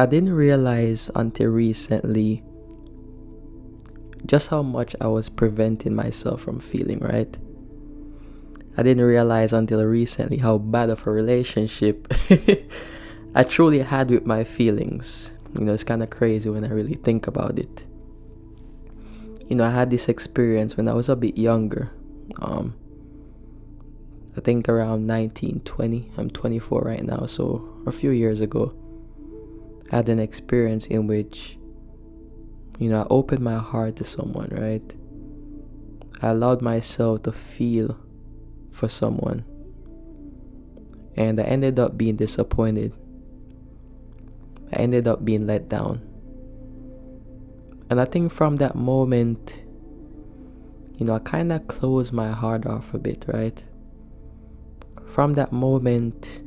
I didn't realize until recently just how much I was preventing myself from feeling, right? I didn't realize until recently how bad of a relationship I truly had with my feelings. It's kind of crazy when I really think about it. I had this experience when I was a bit younger. I think around 19, 20. I'm 24 right now, so a few years ago, I had an experience in which, I opened my heart to someone, right? I allowed myself to feel for someone, and I ended up being disappointed. I ended up being let down. And I think from that moment, I kind of closed my heart off a bit, right? From that moment,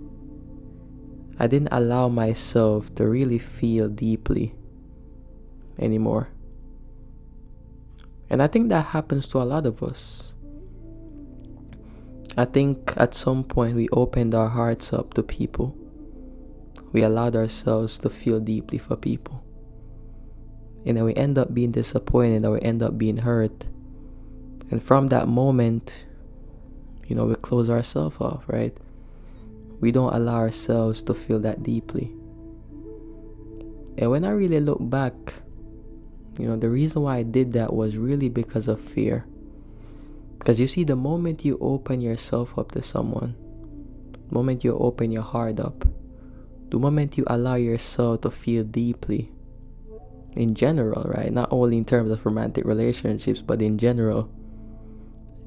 I didn't allow myself to really feel deeply anymore. And I think that happens to a lot of us. I think at some point we opened our hearts up to people. We allowed ourselves to feel deeply for people. And then we end up being disappointed, or we end up being hurt. And from that moment, we close ourselves off, right? We don't allow ourselves to feel that deeply. And when I really look back, the reason why I did that was really because of fear. Because you see, the moment you open yourself up to someone, the moment you open your heart up, the moment you allow yourself to feel deeply, in general, right? Not only in terms of romantic relationships, but in general,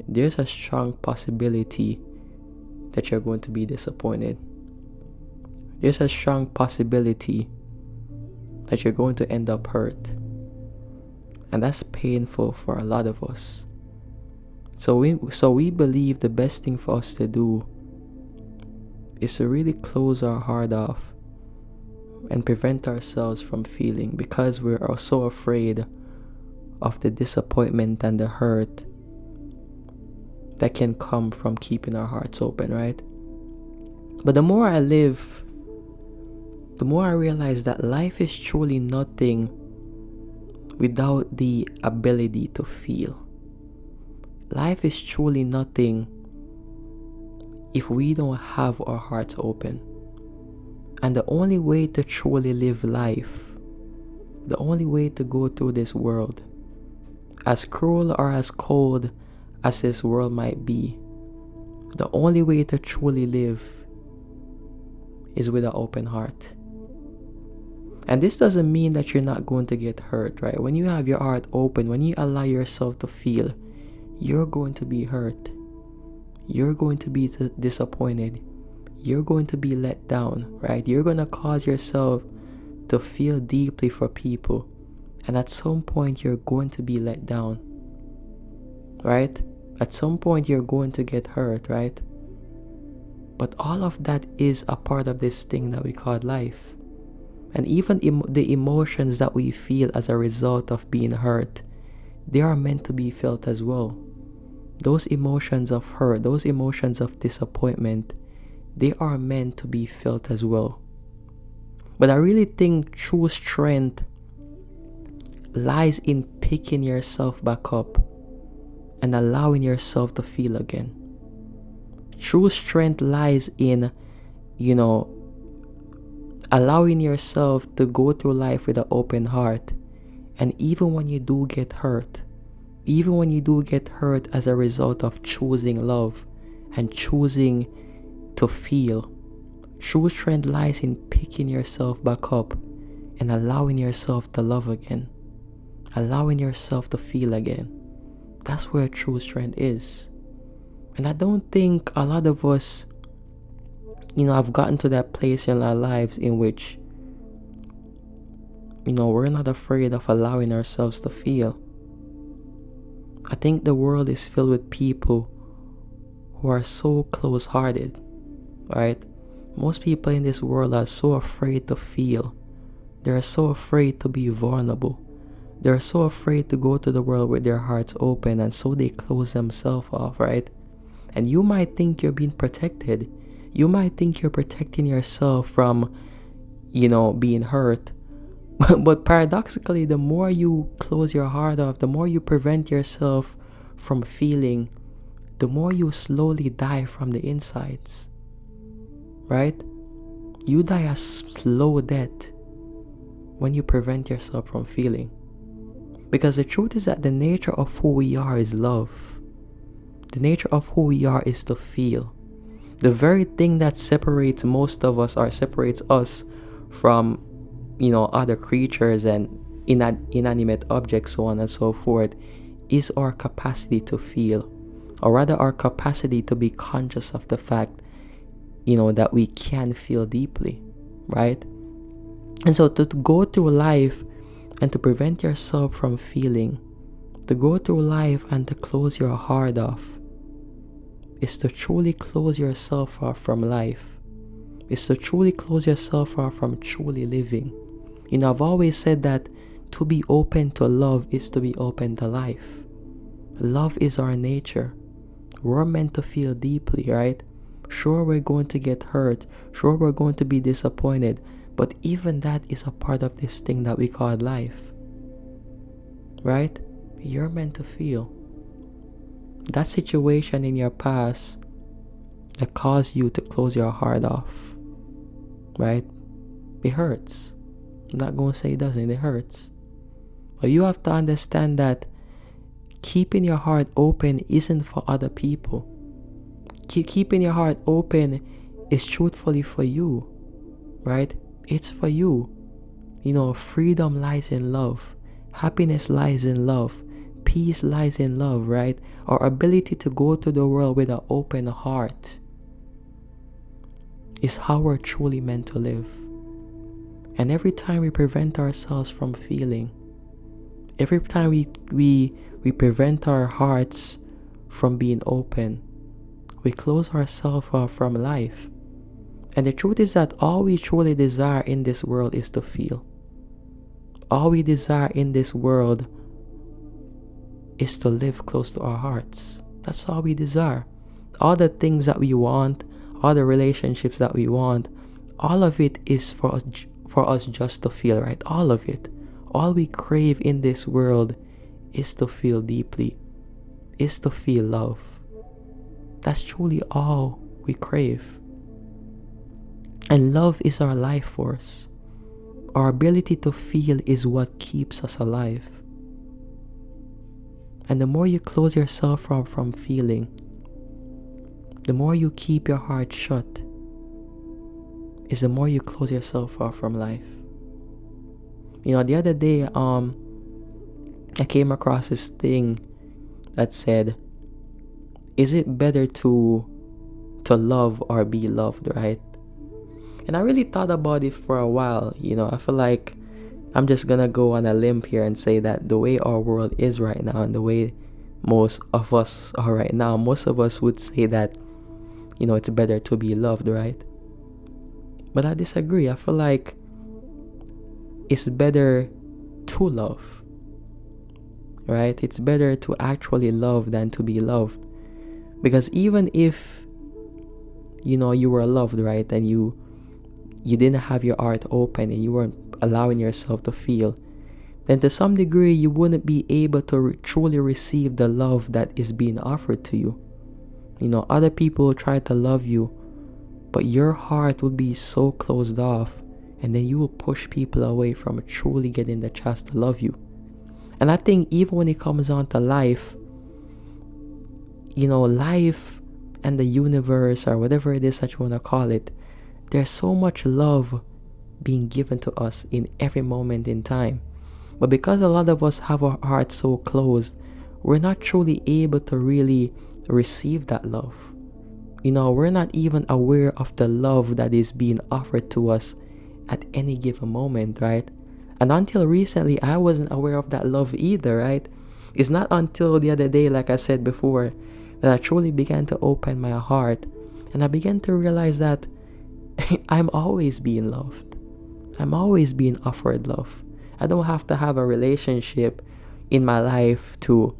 there's a strong possibility that you're going to be disappointed. There's a strong possibility that you're going to end up hurt. And that's painful for a lot of us. So we believe the best thing for us to do is to really close our heart off and prevent ourselves from feeling, because we are so afraid of the disappointment and the hurt that can come from keeping our hearts open, right? But the more I live, the more I realize that life is truly nothing without the ability to feel. Life is truly nothing if we don't have our hearts open. And the only way to truly live life, the only way to go through this world, as cruel or as cold as this world might be, the only way to truly live is with an open heart. And this doesn't mean that you're not going to get hurt, right? When you have your heart open, when you allow yourself to feel, you're going to be hurt. You're going to be disappointed. You're going to be let down, right? You're going to cause yourself to feel deeply for people. And at some point, you're going to be let down, right? At some point, you're going to get hurt, right? But all of that is a part of this thing that we call life. And even the emotions that we feel as a result of being hurt, they are meant to be felt as well. Those emotions of hurt, those emotions of disappointment, they are meant to be felt as well. But I really think true strength lies in picking yourself back up and allowing yourself to feel again. True strength lies in, allowing yourself to go through life with an open heart. And even when you do get hurt, even when you do get hurt as a result of choosing love and choosing to feel, true strength lies in picking yourself back up and allowing yourself to love again, allowing yourself to feel again. That's where true strength is. And I don't think a lot of us, have gotten to that place in our lives in which, we're not afraid of allowing ourselves to feel. I think the world is filled with people who are so close-hearted, right? Most people in this world are so afraid to feel. They're so afraid to be vulnerable. They're so afraid to go to the world with their hearts open, and so they close themselves off, right? And you might think you're being protected. You might think you're protecting yourself from, being hurt. But paradoxically, the more you close your heart off, the more you prevent yourself from feeling, the more you slowly die from the insides. Right? You die a slow death when you prevent yourself from feeling. Because the truth is that the nature of who we are is love. The nature of who we are is to feel. The very thing that separates most of us, or separates us from, other creatures and inanimate objects, so on and so forth, is our capacity to feel. Or rather, our capacity to be conscious of the fact, that we can feel deeply, right? And so to go through life and to prevent yourself from feeling, to go through life and to close your heart off, is to truly close yourself off from life. Is to truly close yourself off from truly living. I've always said that to be open to love is to be open to life. Love is our nature. We're meant to feel deeply, right? Sure, we're going to get hurt. Sure, we're going to be disappointed. But even that is a part of this thing that we call life. Right? You're meant to feel. That situation in your past that caused you to close your heart off, right? It hurts. I'm not going to say it doesn't. It hurts. But you have to understand that keeping your heart open isn't for other people. Keeping your heart open is truthfully for you, right? It's for you. Freedom lies in love. Happiness lies in love. Peace lies in love, right? Our ability to go to the world with an open heart is how we're truly meant to live. And every time we prevent ourselves from feeling, every time we prevent our hearts from being open, we close ourselves off from life. And the truth is that all we truly desire in this world is to feel. All we desire in this world is to live close to our hearts. That's all we desire. All the things that we want, all the relationships that we want, all of it is for us just to feel, right? All of it. All we crave in this world is to feel deeply, is to feel love. That's truly all we crave. And love is our life force. Our ability to feel is what keeps us alive. And the more you close yourself from feeling, the more you keep your heart shut, is the more you close yourself off from life. The other day, I came across this thing that said, is it better to love or be loved, right? And I really thought about it for a while. I feel like I'm just gonna go on a limb here and say that the way our world is right now and the way most of us are right now, most of us would say that, it's better to be loved, right? But I disagree. I feel like it's better to love, right? It's better to actually love than to be loved. Because even if, you were loved, right, and you didn't have your heart open and you weren't allowing yourself to feel, then to some degree you wouldn't be able to truly receive the love that is being offered to you. Other people will try to love you, but your heart will be so closed off, and then you will push people away from truly getting the chance to love you. And I think even when it comes on to life, life and the universe, or whatever it is that you want to call it, there's so much love being given to us in every moment in time. But because a lot of us have our hearts so closed, we're not truly able to really receive that love. We're not even aware of the love that is being offered to us at any given moment, right? And until recently, I wasn't aware of that love either, right? It's not until the other day, like I said before, that I truly began to open my heart, and I began to realize that I'm always being loved. I'm always being offered love. I don't have to have a relationship in my life to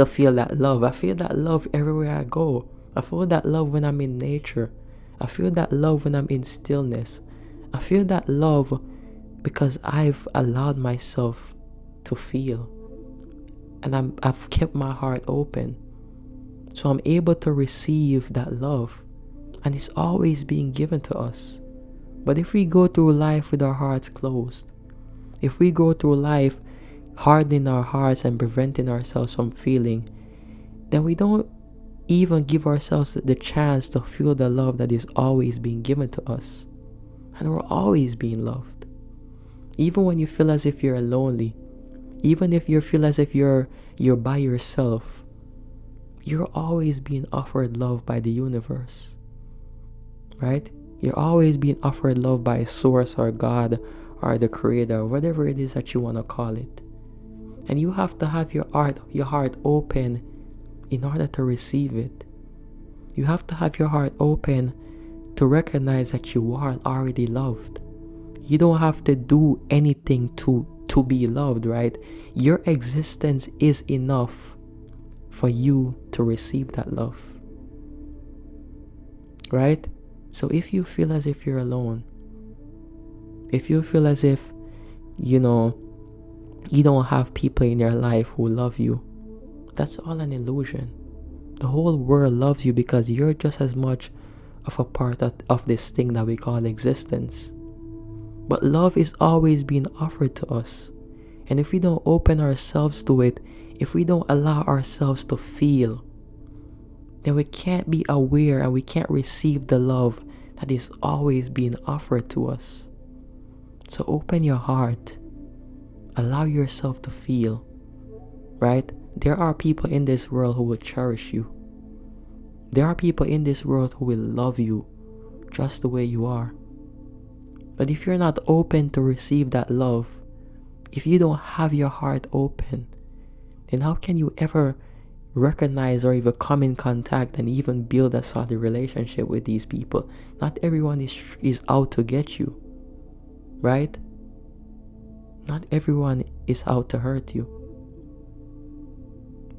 feel that love. I feel that love everywhere I go. I feel that love when I'm in nature. I feel that love when I'm in stillness. I feel that love because I've allowed myself to feel, and I've kept my heart open. So I'm able to receive that love, and it's always being given to us. But if we go through life with our hearts closed, if we go through life hardening our hearts and preventing ourselves from feeling, then we don't even give ourselves the chance to feel the love that is always being given to us. And we're always being loved. Even when you feel as if you're lonely, even if you feel as if you're by yourself, you're always being offered love by the universe. Right? You're always being offered love by a source or God or the creator, whatever it is that you want to call it. And you have to have your heart open in order to receive it. You have to have your heart open to recognize that you are already loved. You don't have to do anything to be loved, right? Your existence is enough for you to receive that love. Right? So if you feel as if you're alone, if you feel as if, you don't have people in your life who love you, that's all an illusion. The whole world loves you because you're just as much of a part of this thing that we call existence. But love is always being offered to us. And if we don't open ourselves to it, if we don't allow ourselves to feel, then we can't be aware and we can't receive the love that is always being offered to us. So open your heart. Allow yourself to feel, right? There are people in this world who will cherish you. There are people in this world who will love you just the way you are. But if you're not open to receive that love, if you don't have your heart open, then how can you ever recognize or even come in contact and even build a solid relationship with these people? Not everyone is out to get you, right? Not everyone is out to hurt you.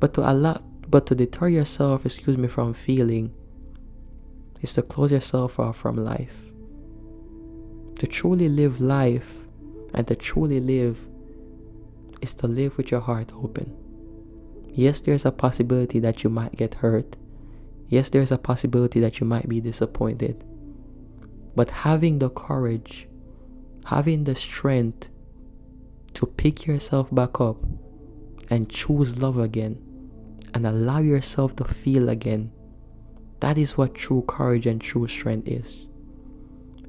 But to deter yourself, from feeling, is to close yourself off from life. To truly live life and to truly live is to live with your heart open. Yes, there's a possibility that you might get hurt. Yes, there's a possibility that you might be disappointed. But having the courage, having the strength to pick yourself back up and choose love again and allow yourself to feel again, that is what true courage and true strength is.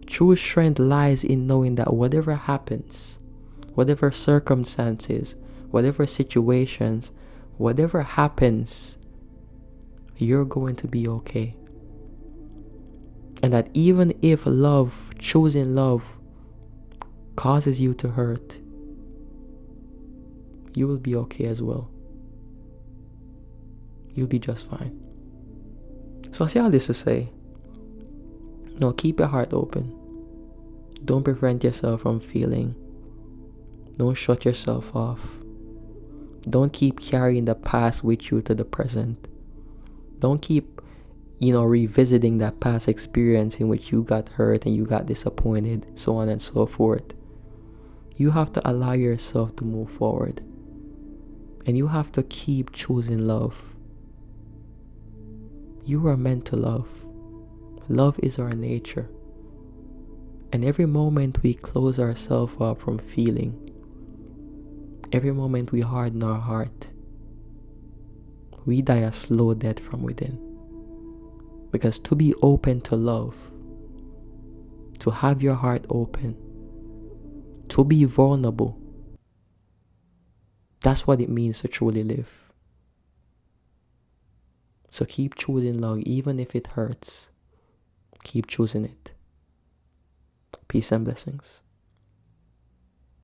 True strength lies in knowing that whatever happens, whatever circumstances, whatever situations, whatever happens, you're going to be okay. And that even if choosing love, causes you to hurt, you will be okay as well. You'll be just fine. So I say all this to say, no, keep your heart open. Don't prevent yourself from feeling. Don't shut yourself off. Don't keep carrying the past with you to the present. Don't keep, revisiting that past experience in which you got hurt and you got disappointed, so on and so forth. You have to allow yourself to move forward. And you have to keep choosing love. You are meant to love. Love is our nature. And every moment we close ourselves up from feeling, every moment we harden our heart, we die a slow death from within. Because to be open to love, to have your heart open, to be vulnerable, that's what it means to truly live. So keep choosing love, even if it hurts. Keep choosing it. Peace and blessings.